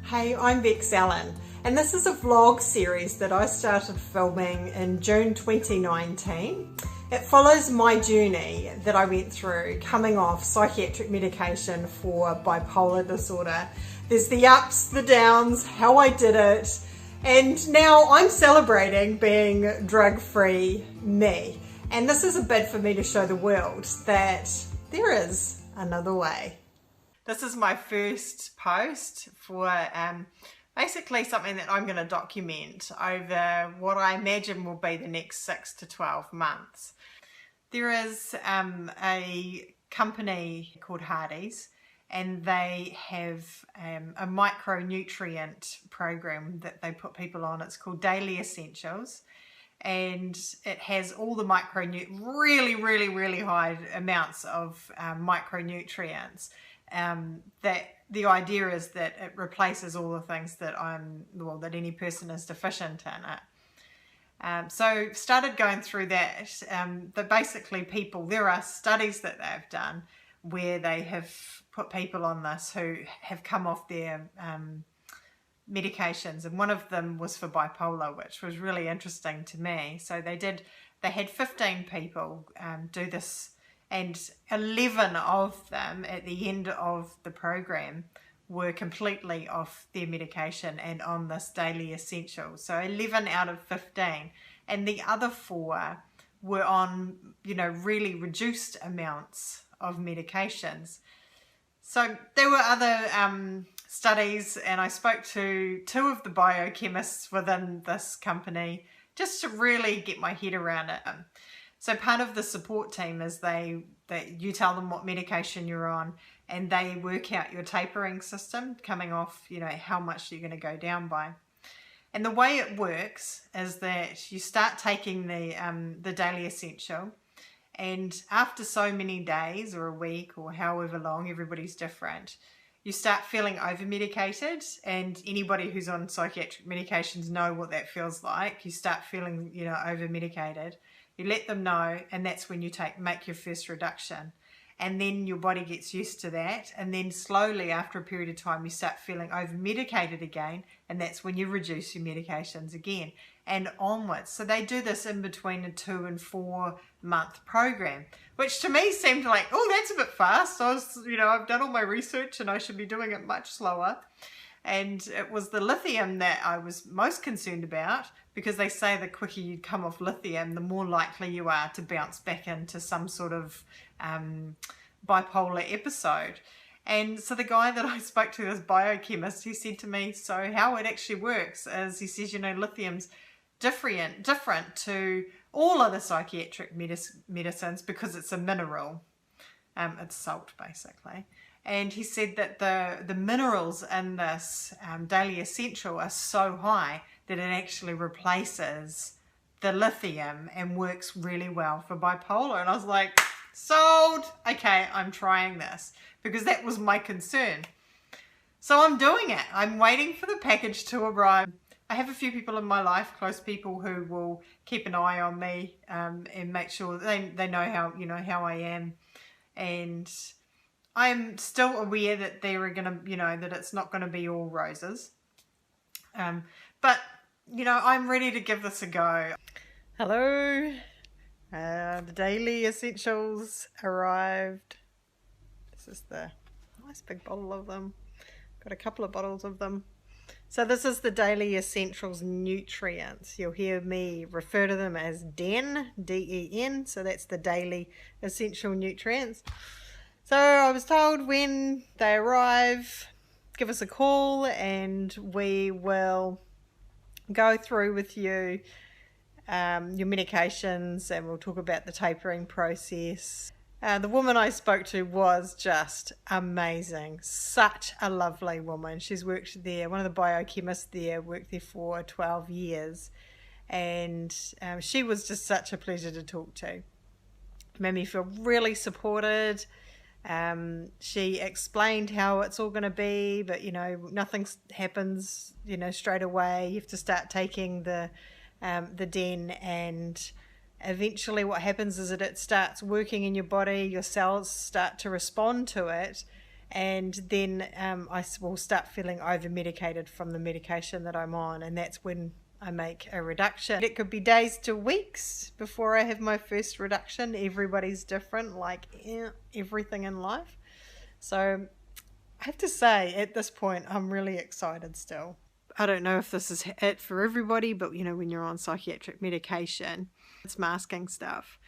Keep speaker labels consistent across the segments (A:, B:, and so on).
A: Hey, I'm Bex Allen, and this is a vlog series that I started filming in June 2019. It follows my journey that I went through coming off psychiatric medication for bipolar disorder. There's the ups, the downs, how I did it, and now I'm celebrating being drug-free me. And this is a bid for me to show the world that there is another way. This is my first post for basically something that I'm going to document over what I imagine will be the next 6 to 12 months. There is a company called Hardy's, and they have a micronutrient program that they put people on. It's called Daily Essentials, and it has all the really high amounts of micronutrients. That the idea is that it replaces all the things that that any person is deficient in it. So started going through that. That basically there are studies that they've done where they have put people on this who have come off their medications, and one of them was for bipolar, which was really interesting to me. So they had 15 people do this, and 11 of them at the end of the program were completely off their medication and on this daily essential. So 11 out of 15, and the other 4 were on, really reduced amounts of medications. So there were other studies, and I spoke to 2 of the biochemists within this company just to really get my head around it. So part of the support team is that you tell them what medication you're on, and they work out your tapering system coming off, how much you're going to go down by. And the way it works is that you start taking the daily essential, and after so many days or a week or however long, everybody's different, you start feeling over-medicated, and anybody who's on psychiatric medications know what that feels like. You start feeling, over-medicated. You let them know, and that's when you make your first reduction. And then your body gets used to that, and then slowly after a period of time you start feeling over-medicated again, and that's when you reduce your medications again, and onwards. So they do this in between a 2 and 4 month program, which to me seemed like, oh, that's a bit fast. I've done all my research and I should be doing it much slower. And it was the lithium that I was most concerned about, because they say the quicker you come off lithium, the more likely you are to bounce back into some sort of bipolar episode. And so the guy that I spoke to, this biochemist, he said to me, so how it actually works is, he says, lithium's different to all other psychiatric medicines because it's a mineral. It's salt, basically. And he said that the minerals in this daily essential are so high that it actually replaces the lithium and works really well for bipolar. And I was like, sold! Okay, I'm trying this, because that was my concern. So I'm doing it. I'm waiting for the package to arrive. I have a few people in my life, close people, who will keep an eye on me and make sure they know how I am. And I'm still aware that that it's not going to be all roses. But, I'm ready to give this a go. Hello. The Daily Essentials arrived. This is the nice big bottle of them. Got a couple of bottles of them. So this is the Daily Essentials Nutrients. You'll hear me refer to them as DEN, D-E-N. So that's the Daily Essential Nutrients. So I was told when they arrive, give us a call and we will go through with you your medications, and we'll talk about the tapering process. The woman I spoke to was just amazing. Such a lovely woman. She's worked there. One of the biochemists there worked there for 12 years. And she was just such a pleasure to talk to. Made me feel really supported. She explained how it's all going to be, but nothing happens straight away. You have to start taking the DEN, and eventually what happens is that it starts working in your body, your cells start to respond to it, And then I will start feeling over medicated from the medication that I'm on, and that's when I make a reduction. It could be days to weeks before I have my first reduction. Everybody's different, like everything in life. So I have to say, at this point, I'm really excited still. I don't know if this is it for everybody, but you know, when you're on psychiatric medication, it's masking stuff,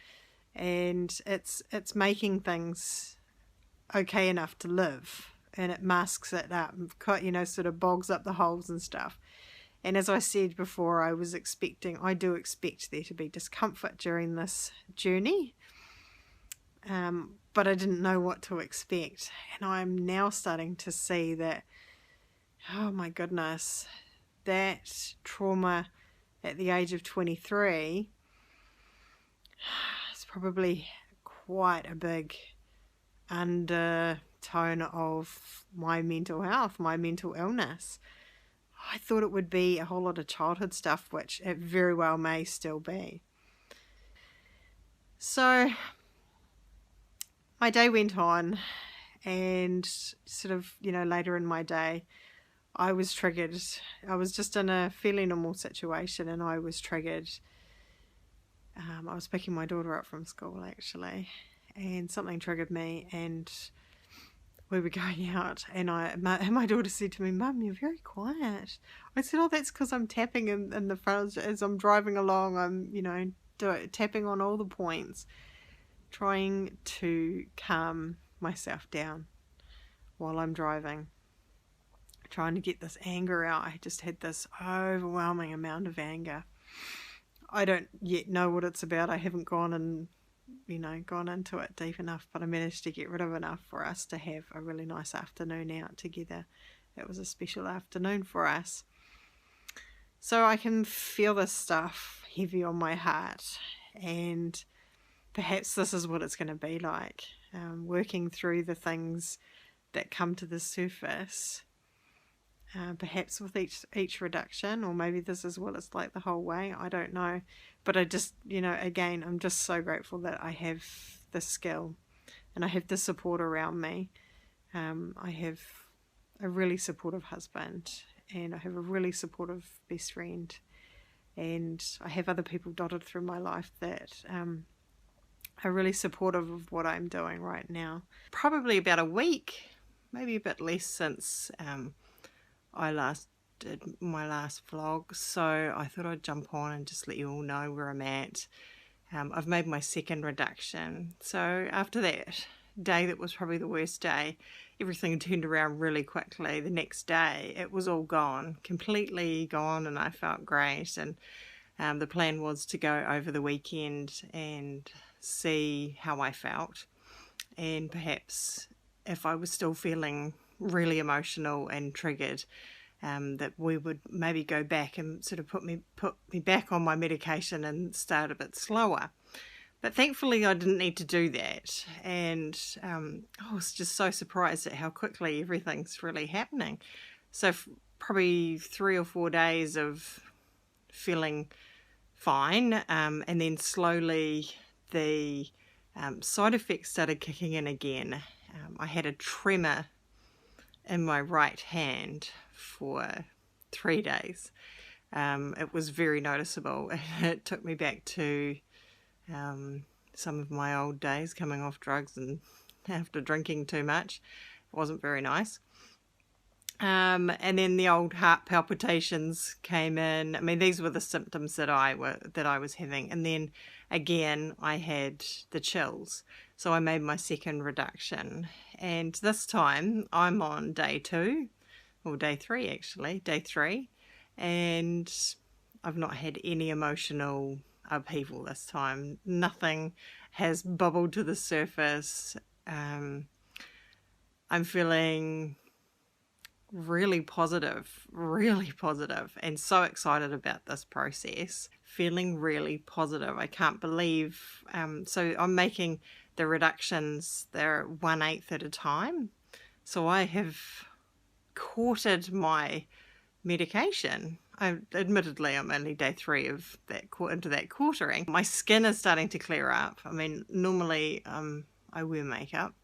A: and it's making things okay enough to live, and it masks it up, you know, sort of bogs up the holes and stuff. And as I said before, I do expect there to be discomfort during this journey, but I didn't know what to expect. And I'm now starting to see that, oh my goodness, that trauma at the age of 23 is probably quite a big undertone of my mental health, my mental illness. I thought it would be a whole lot of childhood stuff, which it very well may still be. So my day went on, and sort of, you know, later in my day, I was triggered. I was just in a fairly normal situation, and I was triggered. I was picking my daughter up from school, actually, and something triggered me, and we were going out, and my daughter said to me, "Mum, you're very quiet." I said, "Oh, that's because I'm tapping in the front as I'm driving along. I'm, you know, tapping on all the points, trying to calm myself down while I'm driving, trying to get this anger out." I just had this overwhelming amount of anger. I don't yet know what it's about. I haven't gone into it deep enough, but I managed to get rid of enough for us to have a really nice afternoon out together. It was a special afternoon for us. So I can feel this stuff heavy on my heart, and perhaps this is what it's going to be like, working through the things that come to the surface, perhaps with each reduction, or maybe this is what it's like the whole way. I don't know. But I just, you know, again, I'm just so grateful that I have this skill, and I have the support around me. I have a really supportive husband, and I have a really supportive best friend, and I have other people dotted through my life that are really supportive of what I'm doing right now. Probably about a week, maybe a bit less, since I last did my last vlog, so I thought I'd jump on and just let you all know where I'm at. I've made my second reduction, so after that day, that was probably the worst day, everything turned around really quickly. The next day it was all gone, completely gone, and I felt great. And the plan was to go over the weekend and see how I felt, and perhaps if I was still feeling really emotional and triggered, that we would maybe go back and sort of put me back on my medication and start a bit slower. But thankfully I didn't need to do that, and I was just so surprised at how quickly everything's really happening. So probably 3 or 4 days of feeling fine, and then slowly the side effects started kicking in again. I had a tremor in my right hand for 3 days. It was very noticeable. It took me back to some of my old days, coming off drugs and after drinking too much. It wasn't very nice. And then the old heart palpitations came in. I mean, these were the symptoms that I was having. And then again, I had the chills. So I made my second reduction. And this time I'm on day 2, or day 3 actually, day 3. And I've not had any emotional upheaval this time. Nothing has bubbled to the surface. I'm feeling really positive, and so excited about this process. Feeling really positive. I can't believe, so I'm making the reductions, they're 1/8 at a time. So I have quartered my medication. Admittedly, I'm only day 3 of that, into that quartering. My skin is starting to clear up. I mean, normally I wear makeup.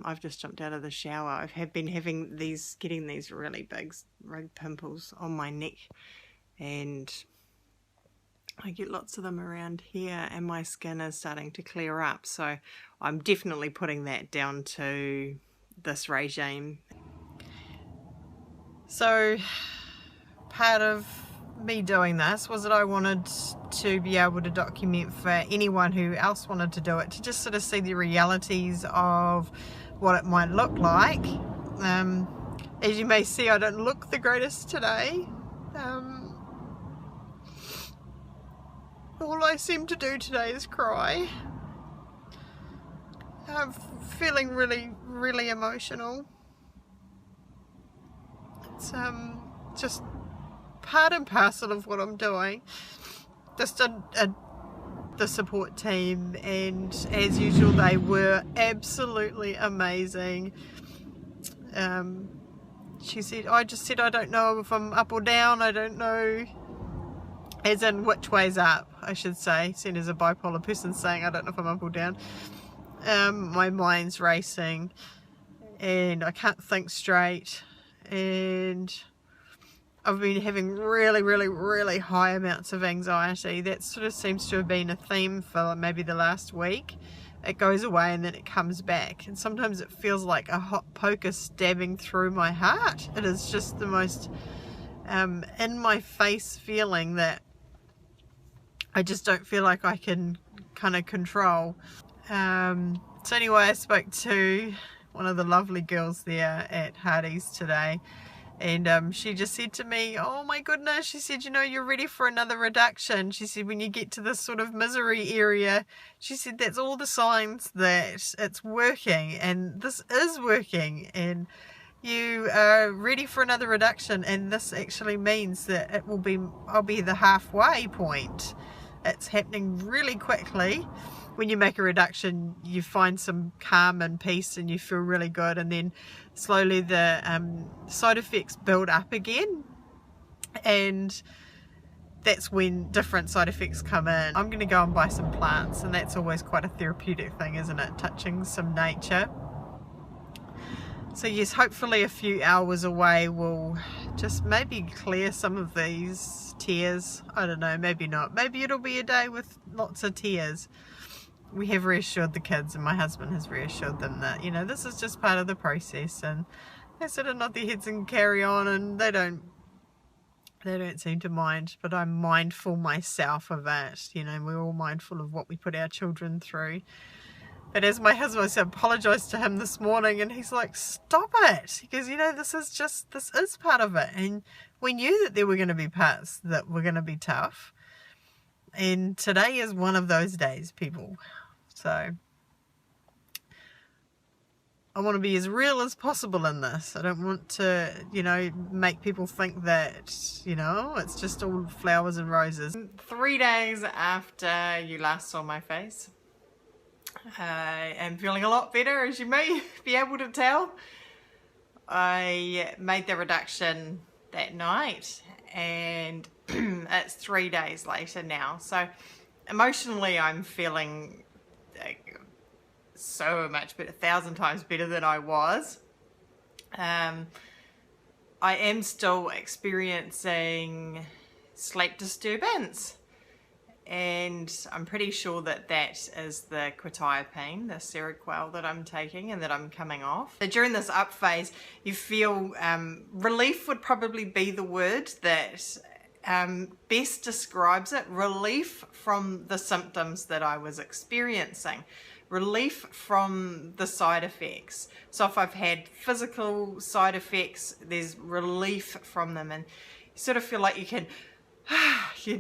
A: I've just jumped out of the shower. I've been getting these really big pimples on my neck, and I get lots of them around here, and my skin is starting to clear up. So I'm definitely putting that down to this regime. So part of me doing this was that I wanted to be able to document for anyone who else wanted to do it, to just sort of see the realities of what it might look like. As you may see, I don't look the greatest today. All I seem to do today is cry. I'm feeling really, really emotional. It's just part and parcel of what I'm doing. Just the support team, and as usual they were absolutely amazing. She said, I just said I don't know if I'm up or down. I don't know, as in which way's up, I should say, seen as a bipolar person saying I don't know if I'm up or down. My mind's racing and I can't think straight, and I've been having really, really, really high amounts of anxiety. That sort of seems to have been a theme for maybe the last week. It goes away and then it comes back, and sometimes it feels like a hot poker stabbing through my heart. It is just the most in my face feeling that I just don't feel like I can kind of control. So anyway, I spoke to one of the lovely girls there at Hardy's today, and she just said to me, oh my goodness, she said, you know, you're ready for another reduction. She said, when you get to this sort of misery area, she said, that's all the signs that it's working, and this is working, and you are ready for another reduction, and this actually means that I'll be the halfway point. It's happening really quickly. When you make a reduction, you find some calm and peace and you feel really good, and then slowly the side effects build up again, and that's when different side effects come in. I'm going to go and buy some plants, and that's always quite a therapeutic thing, isn't it? Touching some nature. So yes, hopefully a few hours away will just maybe clear some of these tears. I don't know, maybe not. Maybe it'll be a day with lots of tears. We have reassured the kids, and my husband has reassured them that, you know, this is just part of the process, and they sort of nod their heads and carry on, and they don't seem to mind, but I'm mindful myself of it. You know, we're all mindful of what we put our children through. But as my husband, I apologised to him this morning, and he's like, stop it. He goes, you know, this is part of it. And we knew that there were going to be parts that were going to be tough. And today is one of those days, people. So I want to be as real as possible in this. I don't want to, you know, make people think that, you know, it's just all flowers and roses. 3 days after you last saw my face, I am feeling a lot better, as you may be able to tell. I made the reduction that night, and it's 3 days later now. So emotionally, I'm feeling so much better, 1,000 times better than I was. I am still experiencing sleep disturbance, and I'm pretty sure that that is the quetiapine, the Seroquel that I'm taking and that I'm coming off. So during this up phase, you feel relief would probably be the word that best describes it. Relief from the symptoms that I was experiencing. Relief from the side effects. So if I've had physical side effects, there's relief from them, and you sort of feel like you can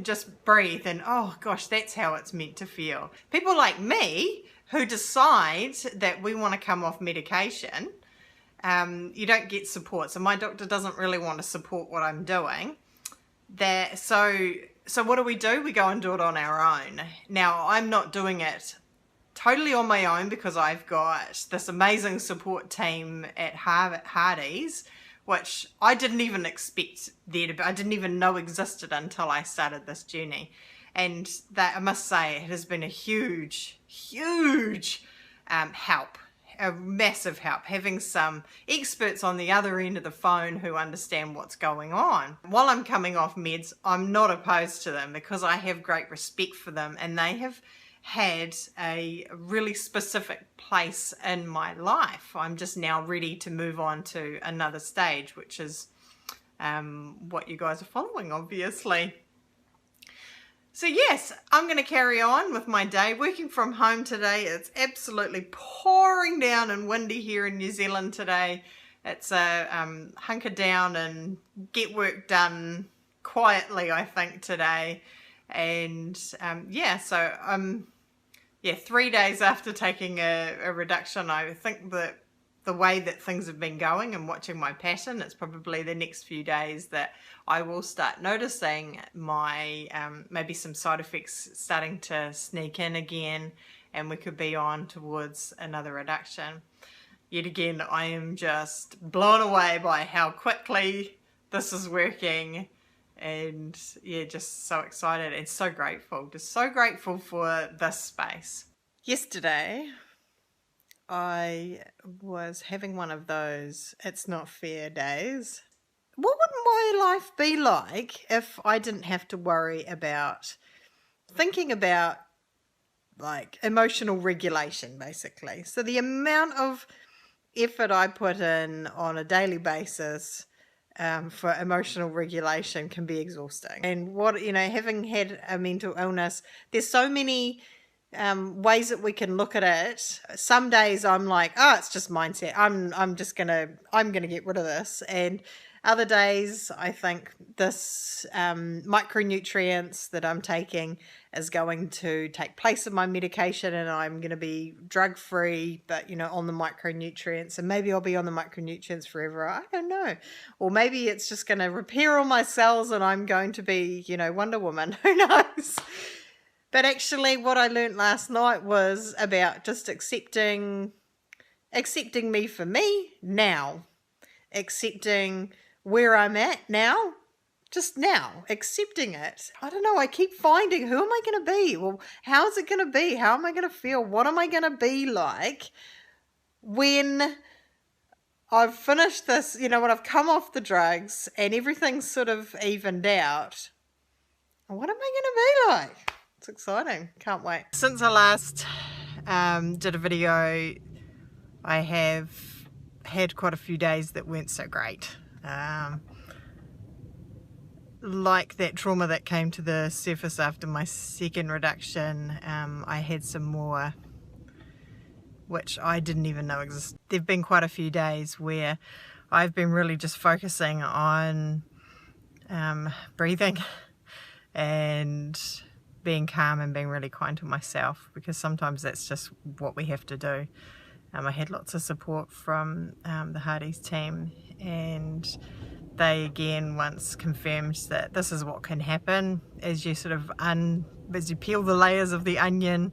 A: just breathe, and oh gosh, that's how it's meant to feel. People like me who decide that we want to come off medication, you don't get support. So my doctor doesn't really want to support what I'm doing. So what do? We go and do it on our own. Now, I'm not doing it totally on my own, because I've got this amazing support team at Hardy's, which I didn't even expect there to be. I didn't even know existed until I started this journey. And that, I must say, it has been a huge, huge help. a massive help, having some experts on the other end of the phone who understand what's going on. While I'm coming off meds, I'm not opposed to them because I have great respect for them, and they have had a really specific place in my life. I'm just now ready to move on to another stage, which is what you guys are following, obviously. So yes, I'm going to carry on with my day, working from home today. It's absolutely pouring down and windy here in New Zealand today. It's a hunker down and get work done quietly, I think, today. And yeah, so 3 days after taking a reduction, I think that the way that things have been going and watching my pattern, it's probably the next few days that I will start noticing my maybe some side effects starting to sneak in again, and we could be on towards another reduction. Yet again, I am just blown away by how quickly this is working, and yeah, just so excited and so grateful. Just so grateful for this space. Yesterday, I was having one of those it's not fair days. What would my life be like if I didn't have to worry about thinking about like emotional regulation, basically? So the amount of effort I put in on a daily basis for emotional regulation can be exhausting. And what, you know, having had a mental illness, there's so many ways that we can look at it. Some days I'm like, oh, it's just mindset. I'm gonna get rid of this. And other days I think this micronutrients that I'm taking is going to take place of my medication, and I'm going to be drug free, but you know, on the micronutrients, and maybe I'll be on the micronutrients forever. I don't know. Or maybe it's just going to repair all my cells and I'm going to be, you know, Wonder Woman. Who knows? But actually what I learned last night was about just accepting me for me now, accepting where I'm at now, just now, accepting it. I don't know, I keep finding, who am I going to be? Well, how is it going to be? How am I going to feel? What am I going to be like when I've finished this, you know, when I've come off the drugs and everything's sort of evened out? What am I going to be like? It's exciting. Can't wait. Since I last did a video, I have had quite a few days that weren't so great. Like that trauma that came to the surface after my second reduction, I had some more which I didn't even know existed. There have been quite a few days where I've been really just focusing on breathing and being calm and being really kind to myself, because sometimes that's just what we have to do. I had lots of support from the Hardy's team, and they again once confirmed that this is what can happen as you sort of as you peel the layers of the onion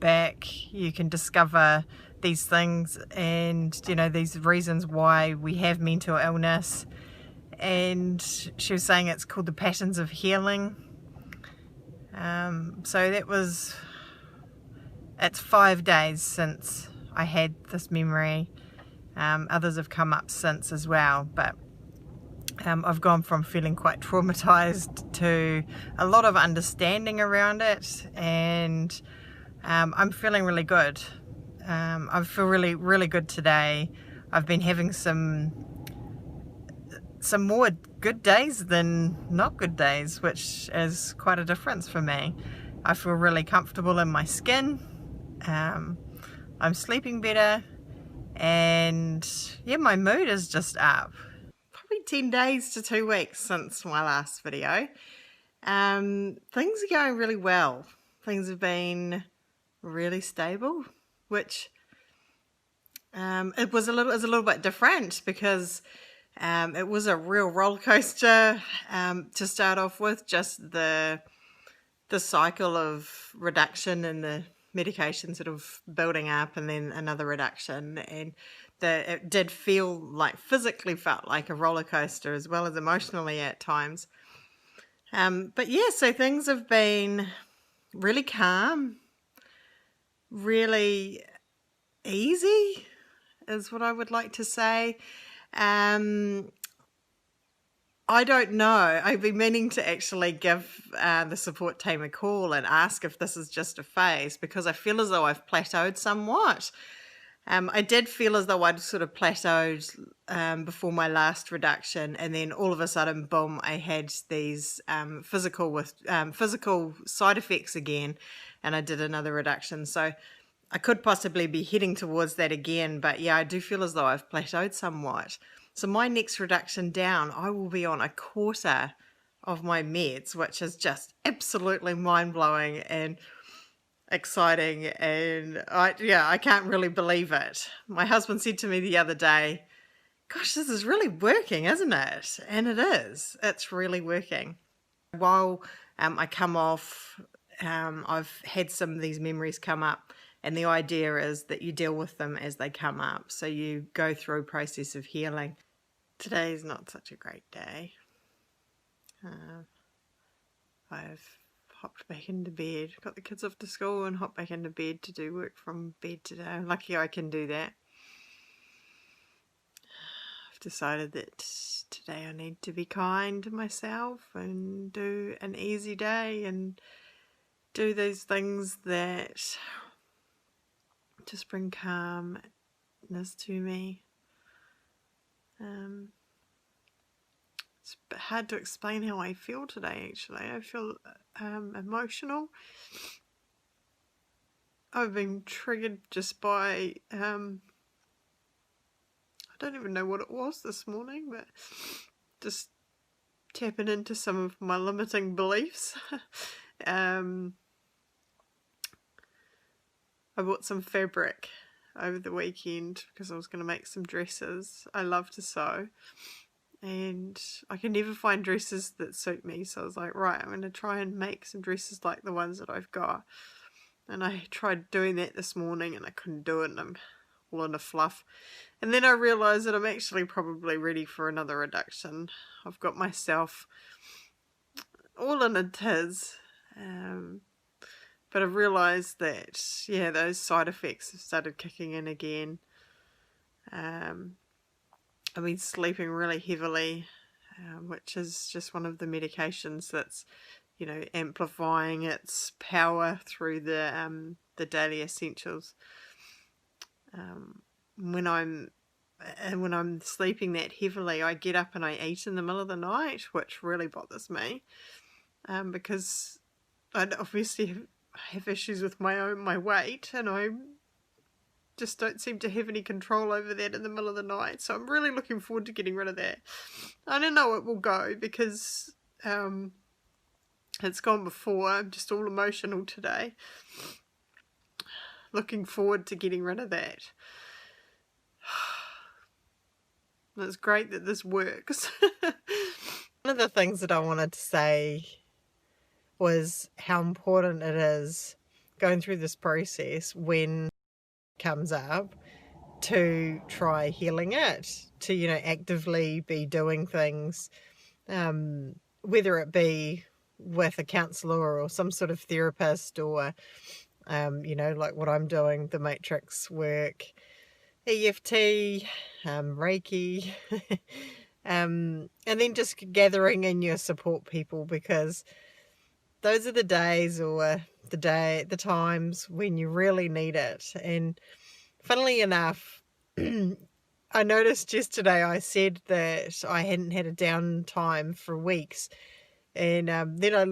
A: back. You can discover these things and, you know, these reasons why we have mental illness. And she was saying it's called the patterns of healing. So that was, it's 5 days since I had this memory. Others have come up since as well, but I've gone from feeling quite traumatized to a lot of understanding around it, and I'm feeling really good. I feel really good today. I've been having some more good days than not good days, which is quite a difference for me. I feel really comfortable in my skin. I'm sleeping better, and yeah, my mood is just up. Probably 10 days to 2 weeks since my last video. Things are going really well. Things have been really stable, which it was a little bit different, because it was a real roller coaster to start off with, just the cycle of reduction and the medication sort of building up and then another reduction, and it did feel like, physically felt like a roller coaster as well as emotionally at times. But yeah, so things have been really calm, really easy. is what I would like to say. I don't know. I've been meaning to actually give the support team a call and ask if this is just a phase, because I feel as though I've plateaued somewhat. I did feel as though I'd sort of plateaued before my last reduction, and then all of a sudden, boom, I had these physical side effects again, and I did another reduction. So I could possibly be heading towards that again, but yeah, I do feel as though I've plateaued somewhat. So my next reduction down, I will be on a quarter of my meds, which is just absolutely mind-blowing and exciting, and I can't really believe it. My husband said to me the other day, gosh, this is really working, isn't it? And it is. It's really working. While I come off, I've had some of these memories come up, and the idea is that you deal with them as they come up. So you go through a process of healing. Today's not such a great day. I've hopped back into bed, got the kids off to school and hopped back into bed to do work from bed today. I'm lucky I can do that. I've decided that today I need to be kind to myself and do an easy day and do those things that just bring calmness to me. It's hard to explain how I feel today, actually. I feel emotional. I've been triggered just by, I don't even know what it was this morning, but just tapping into some of my limiting beliefs. I bought some fabric over the weekend because I was going to make some dresses. I love to sew, and I can never find dresses that suit me, so I was like, right, I'm going to try and make some dresses like the ones that I've got. And I tried doing that this morning and I couldn't do it, and I'm all in a fluff. And then I realised that I'm actually probably ready for another reduction. I've got myself all in a tiz. But I've realised that, yeah, those side effects have started kicking in again. I've been sleeping really heavily, which is just one of the medications that's, you know, amplifying its power through the daily essentials. When I'm sleeping that heavily, I get up and I eat in the middle of the night, which really bothers me, because I obviously have issues with my weight, and I just don't seem to have any control over that in the middle of the night. So I'm really looking forward to getting rid of that. I don't know it will go, because it's gone before. I'm just all emotional today. Looking forward to getting rid of that. It's great that this works. One of the things that I wanted to say was how important it is going through this process when it comes up to try healing it, to, you know, actively be doing things, whether it be with a counsellor or some sort of therapist, or you know, like what I'm doing, the matrix work, EFT, Reiki, and then just gathering in your support people, because those are the days, or the times when you really need it. And funnily enough, I noticed yesterday I said that I hadn't had a downtime for weeks, and then I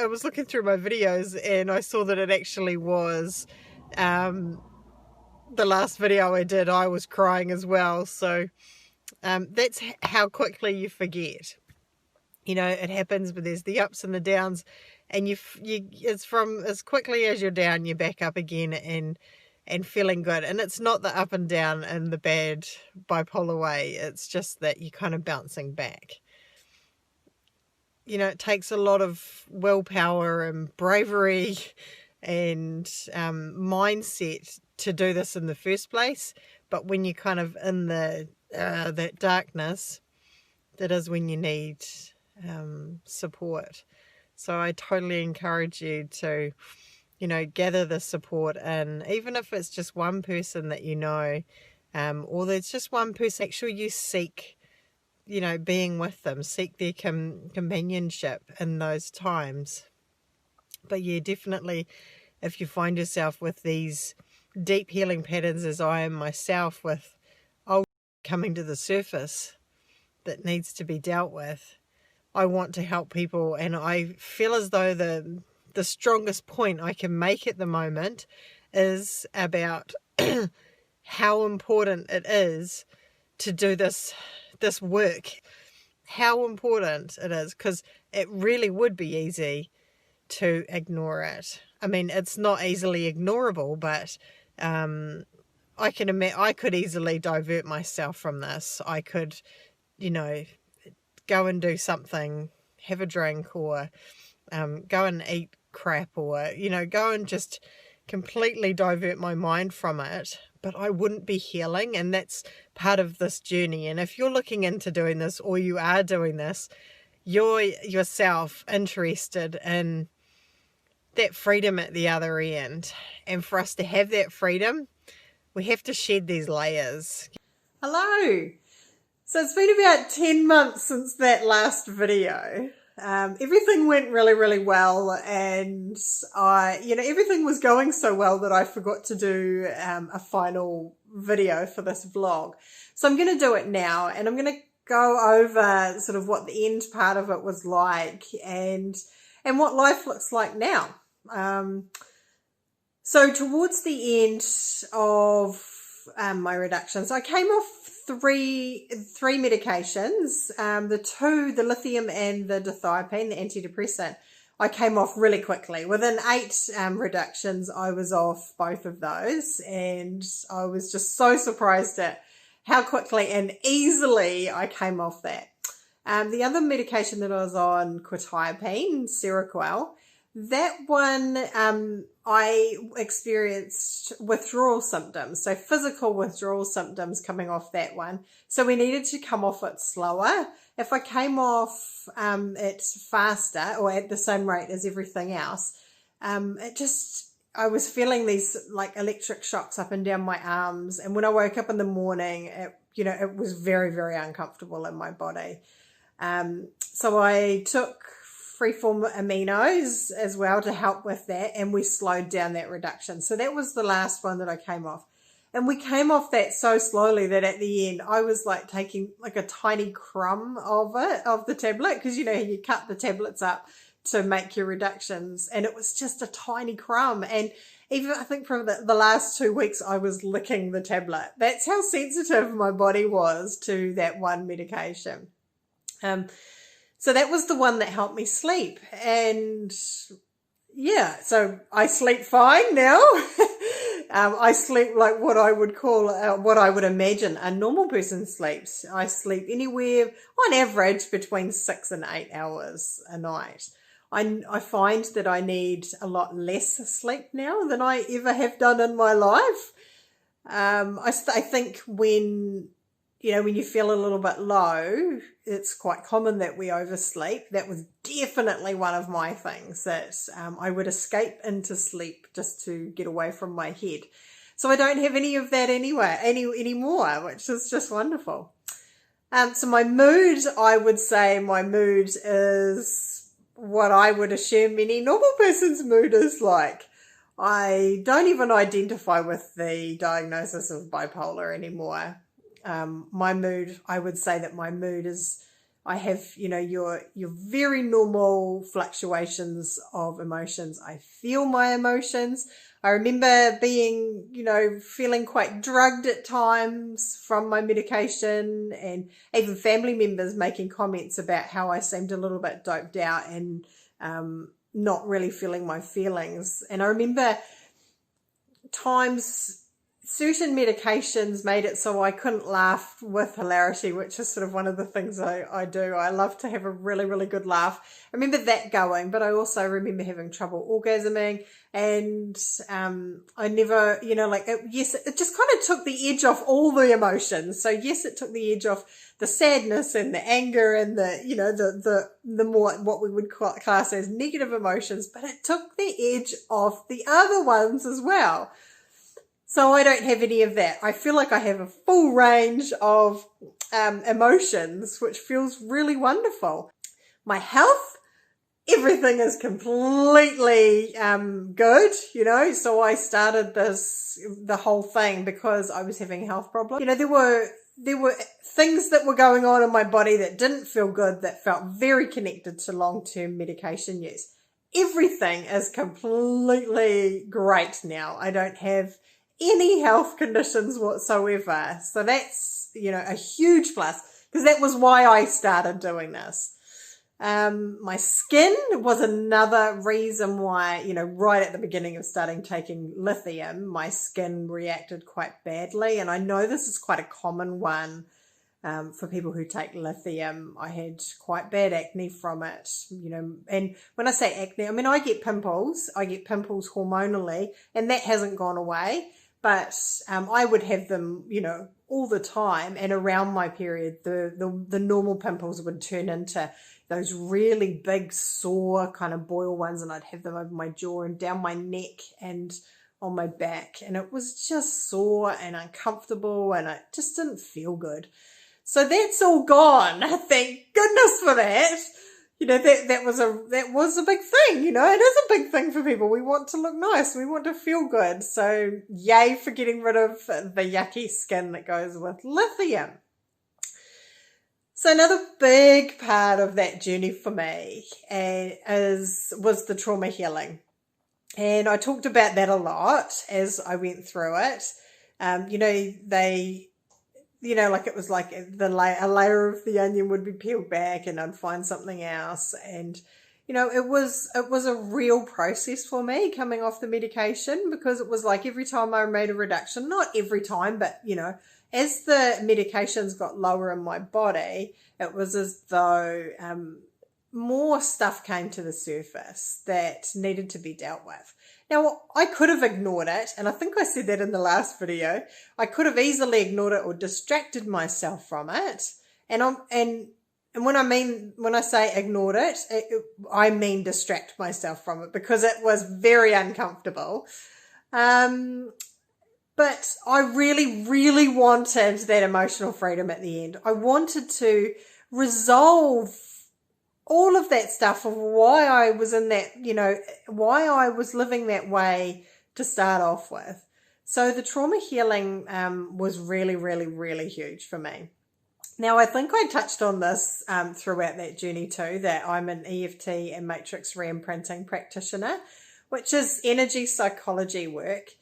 A: was looking through my videos, and I saw that it actually was the last video I did. I was crying as well. So that's how quickly you forget. You know, it happens, but there's the ups and the downs, and it's from as quickly as you're down, you're back up again and feeling good. And it's not the up and down in the bad bipolar way. It's just that you're kind of bouncing back. You know, it takes a lot of willpower and bravery and mindset to do this in the first place. But when you're kind of in that darkness, that is when you need support. So I totally encourage you to, you know, gather the support, and even if it's just one person that you know,
B: or there's just one person, make sure you seek, you know, being with them, seek their companionship in those times. But yeah, definitely, if you find yourself with these deep healing patterns, as I am myself, with old coming to the surface that needs to be dealt with, I want to help people, and I feel as though the strongest point I can make at the moment is about how important it is to do this work. How important it is, because it really would be easy to ignore it. I mean, it's not easily ignorable, but I could easily divert myself from this. I could, you know, go and do something, have a drink, or go and eat crap, or, you know, go and just completely divert my mind from it, but I wouldn't be healing. And that's part of this journey. And if you're looking into doing this, or you are doing this, you're yourself interested in that freedom at the other end. And for us to have that freedom, we have to shed these layers. Hello. So it's been about 10 months since that last video. Everything went really, really well, and everything was going so well that I forgot to do a final video for this vlog. So I'm going to do it now, and I'm going to go over sort of what the end part of it was like, and what life looks like now. So towards the end of my reductions, I came off three medications, the lithium and the dithiopine, the antidepressant. I came off really quickly. Within 8 reductions, I was off both of those, and I was just so surprised at how quickly and easily I came off that. The other medication that I was on, quetiapine, Seroquel, that one, I experienced withdrawal symptoms, so physical withdrawal symptoms coming off that one. So we needed to come off it slower. If I came off it faster, or at the same rate as everything else, I was feeling these like electric shocks up and down my arms. And when I woke up in the morning, it was very, very uncomfortable in my body. So I took freeform aminos as well to help with that, and we slowed down that reduction. So that was the last one that I came off, and we came off that so slowly that at the end I was like taking like a tiny crumb of the tablet, because you cut the tablets up to make your reductions, and it was just a tiny crumb. And even I think for the last 2 weeks I was licking the tablet. That's how sensitive my body was to that one medication. So that was the one that helped me sleep. And yeah, so I sleep fine now. I sleep like what I would call, what I would imagine a normal person sleeps. I sleep anywhere on average between 6 and 8 hours a night. I find that I need a lot less sleep now than I ever have done in my life. I think when you feel a little bit low, it's quite common that we oversleep. That was definitely one of my things, that I would escape into sleep just to get away from my head. So I don't have any of that anymore, which is just wonderful. So my mood, I would say my mood is what I would assume any normal person's mood is like. I don't even identify with the diagnosis of bipolar anymore. My mood, I would say that my mood is, I have, your very normal fluctuations of emotions. I feel my emotions. I remember being, feeling quite drugged at times from my medication, and even family members making comments about how I seemed a little bit doped out and not really feeling my feelings. And I remember times certain medications made it so I couldn't laugh with hilarity, which is sort of one of the things I do. I love to have a really, really good laugh. I remember that going, but I also remember having trouble orgasming, and I never, it just kind of took the edge off all the emotions. So yes, it took the edge off the sadness and the anger and the more what we would class as negative emotions, but it took the edge off the other ones as well. So I don't have any of that. I feel like I have a full range of emotions, which feels really wonderful. My health, everything is completely good, you know. So I started the whole thing because I was having health problems. You know, there were things that were going on in my body that didn't feel good, that felt very connected to long-term medication use. Everything is completely great now. I don't have any health conditions whatsoever. So that's, you know, a huge plus, because that was why I started doing this. My skin was another reason why, you know, right at the beginning of starting taking lithium, my skin reacted quite badly. And I know this is quite a common one for people who take lithium. I had quite bad acne from it, you know. And when I say acne, I mean, I get pimples hormonally, and that hasn't gone away. But I would have them, you know, all the time. And around my period, the normal pimples would turn into those really big, sore kind of boil ones. And I'd have them over my jaw and down my neck and on my back. And it was just sore and uncomfortable, and it just didn't feel good. So that's all gone. Thank goodness for that. You know, that was a big thing, you know. It is a big thing for people. We want to look nice. We want to feel good. So yay for getting rid of the yucky skin that goes with lithium. So another big part of that journey for me was the trauma healing. And I talked about that a lot as I went through it. You know, like it was like a layer of the onion would be peeled back, and I'd find something else. And, you know, it was a real process for me coming off the medication, because it was like every time I made a reduction, not every time, but, you know, as the medications got lower in my body, it was as though more stuff came to the surface that needed to be dealt with. Now, I could have ignored it, and I think I said that in the last video. I could have easily ignored it or distracted myself from it. And when I say ignored it, I mean distract myself from it, because it was very uncomfortable. But I really, really wanted that emotional freedom at the end. I wanted to resolve all of that stuff of why I was in that, you know, why I was living that way to start off with. So the trauma healing was really, really, really huge for me. Now, I think I touched on this throughout that journey too, that I'm an EFT and matrix re-imprinting practitioner, which is energy psychology work.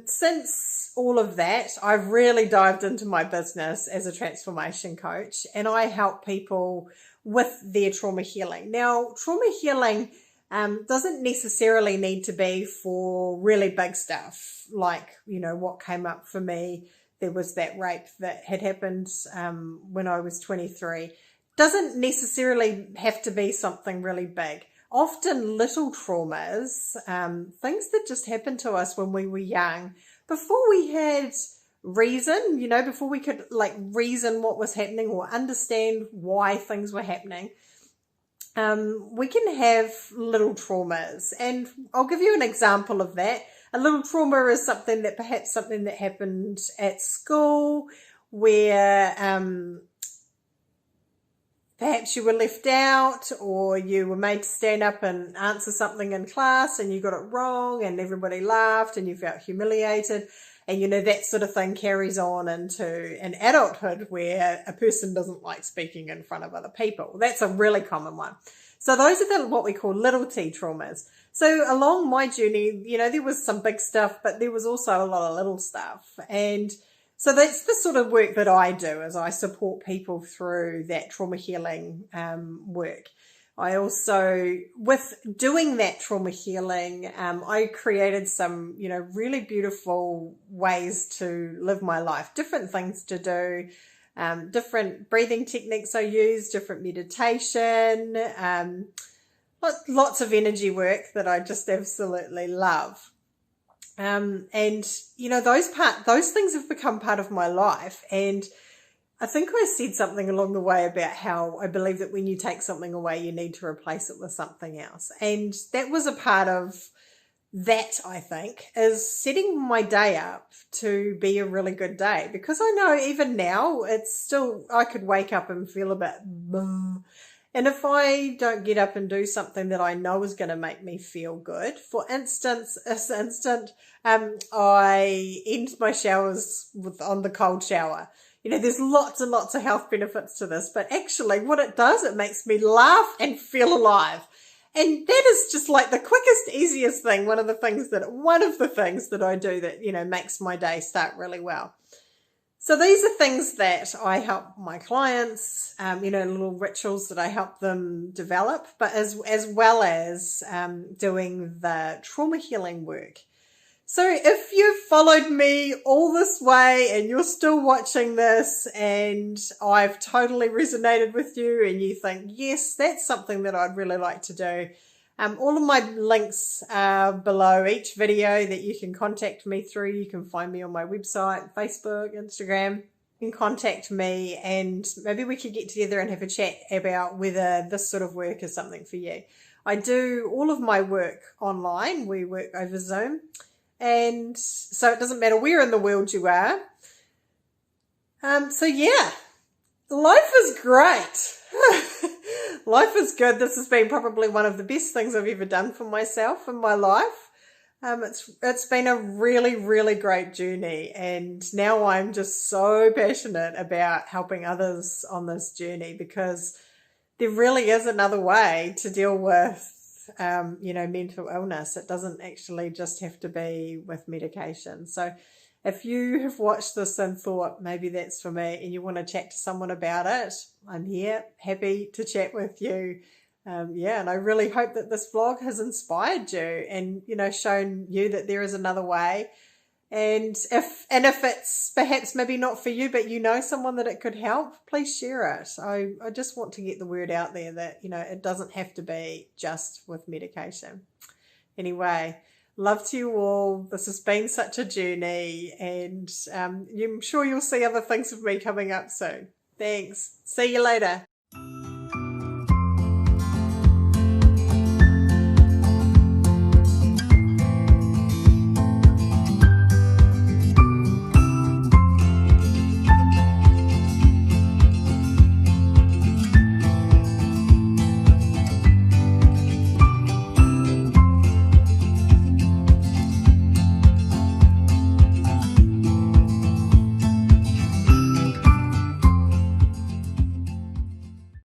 B: Since all of that, I've really dived into my business as a transformation coach, and I help people with their trauma healing. Now, trauma healing doesn't necessarily need to be for really big stuff, like, you know, what came up for me. There was that rape that had happened when I was 23. Doesn't necessarily have to be something really big. Often little traumas, things that just happened to us when we were young, before we had reason, you know, before we could like reason what was happening or understand why things were happening. We can have little traumas, and I'll give you an example of that. A little trauma is something that happened at school, where perhaps you were left out, or you were made to stand up and answer something in class and you got it wrong and everybody laughed and you felt humiliated. And, you know, that sort of thing carries on into an adulthood where a person doesn't like speaking in front of other people. That's a really common one. So those are what we call little t traumas. So along my journey, you know, there was some big stuff, but there was also a lot of little stuff. And so that's the sort of work that I do, is I support people through that trauma healing work. I also, with doing that trauma healing, I created some, you know, really beautiful ways to live my life, different things to do, different breathing techniques I use, different meditation, lots of energy work that I just absolutely love. And, you know, those things have become part of my life. And I think I said something along the way about how I believe that when you take something away, you need to replace it with something else. And that was a part of that, I think, is setting my day up to be a really good day, because I know even now it's still, I could wake up and feel a bit boom. And if I don't get up and do something that I know is going to make me feel good, for instance, I end my showers on the cold shower. There's lots and lots of health benefits to this, but actually what it does, it makes me laugh and feel alive. And that is just like the quickest, easiest thing. One of the things that I do that, makes my day start really well. So these are things that I help my clients, little rituals that I help them develop, but as well as doing the trauma healing work. So if you've followed me all this way and you're still watching this and I've totally resonated with you and you think, yes, that's something that I'd really like to do, all of my links are below each video that you can contact me through. You can find me on my website, Facebook, Instagram. You can contact me and maybe we could get together and have a chat about whether this sort of work is something for you. I do all of my work online. We work over Zoom. And so it doesn't matter where in the world you are. So yeah, life is great. Life is good. This has been probably one of the best things I've ever done for myself in my life. It's been a really, really great journey. And now I'm just so passionate about helping others on this journey, because there really is another way to deal with mental illness. It doesn't actually just have to be with medication. So if you have watched this and thought maybe that's for me and you want to chat to someone about it, I'm here, happy to chat with you. And I really hope that this vlog has inspired you and, shown you that there is another way. And if it's perhaps maybe not for you, but someone that it could help, please share it. I just want to get the word out there that, it doesn't have to be just with medication. Anyway, love to you all. This has been such a journey, and I'm sure you'll see other things of me coming up soon. Thanks. See you later.